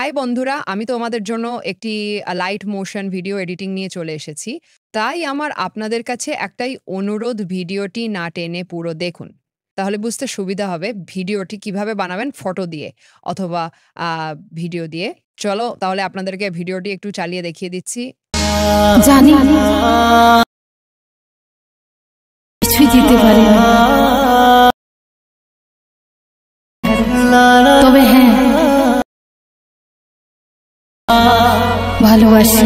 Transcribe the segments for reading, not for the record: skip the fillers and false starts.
High বন্ধুরা, আমি তোমাদের জন্য একটি লাইট মোশন ভিডিও এডিটিং নিয়ে চলে এসেছি। তাই আমার আপনাদের কাছে একটাই অনুরোধ, ভিডিওটি না টেনে পুরো দেখুন। তাহলে বুঝতে সুবিধা হবে ভিডিওটি কিভাবে বানাবেন ফটো দিয়ে অথবা আ ভিডিও দিয়ে। চলো তাহলে আপনাদেরকে ভিডিওটি একটু চালিয়ে দেখিয়ে দিচ্ছি। জানি কিছুই দিতে পারি না, তবে হ্যাঁ ভালোবাসি।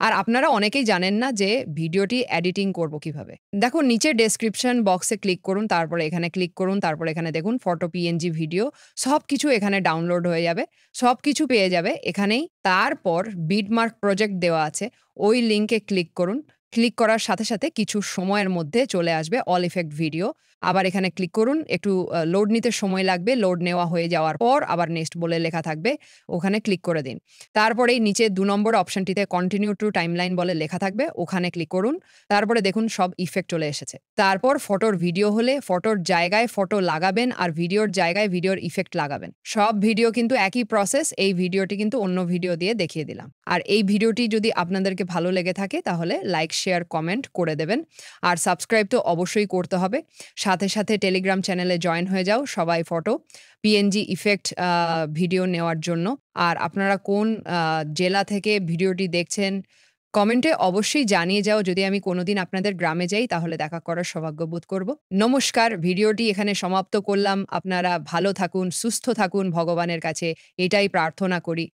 আর আপনারা অনেকেই জানেন না যে ভিডিওটি এডিটিং করব কিভাবে। দেখুন নিচে ডেসক্রিপশন বক্সে ক্লিক করুন, তারপরে এখানে ক্লিক করুন, তারপরে এখানে দেখুন ফটো, পিএনজি, ভিডিও সবকিছু এখানে ডাউনলোড হয়ে যাবে। সবকিছু পেয়ে যাবে এখানেই। তারপর বিটমার্ক প্রজেক্ট দেওয়া আছে, ওই লিংকে ক্লিক করুন। ক্লিক করার সাথে, সাথে কিছু সময়ের মধ্যে চলে আসবে অল ইফেক্ট ভিডিও। আবার এখানে ক্লিক করুন। একটু লোড নিতে সময় লাগবে। লোড নেওয়া হয়ে যাওয়ার পর আবার নেক্সট বলে লেখা থাকবে, ওখানে ক্লিক করে দিন। তারপরেই নিচে ২ নম্বর অপশনটিতে কন্টিনিউ টু টাইমলাইন বলে লেখা থাকবে, ওখানে ক্লিক করুন। তারপরে দেখুন সব ইফেক্ট চলে এসেছে। তারপর ফটোর ভিডিও হলে ফটোর জায়গায় ফটো লাগাবেন আর ভিডিওর জায়গায় ভিডিওর ইফেক্ট লাগাবেন। সব ভিডিও কিন্তু একই প্রসেস। এই ভিডিওটি কিন্তু অন্য ভিডিও দিয়ে দেখিয়ে দিলাম। আর এই ভিডিওটি যদি আপনাদেরকে ভালো লেগে থাকে তাহলে লাইক, শেয়ার, কমেন্ট করে দেবেন। আর সাবস্ক্রাইব তো অবশ্যই করতে হবে। সাথে, সাথে টেলিগ্রাম চ্যানেলে জয়েন হয়ে যাও সবাই ফটো, পিএনজি ইফেক্ট ভিডিও নেওয়ার জন্য। আর আপনারা কোন জেলা থেকে ভিডিওটি দেখছেন কমেন্টে অবশ্যই জানিয়ে যাও। যদি আমি কোনোদিন আপনাদের গ্রামে যাই তাহলে দেখা করার সৌভাগ্য বোধ করব। নমস্কার, ভিডিওটি এখানে সমাপ্ত করলাম। আপনারা ভালো থাকুন, সুস্থ থাকুন, ভগবানের কাছে এটাই প্রার্থনা করি।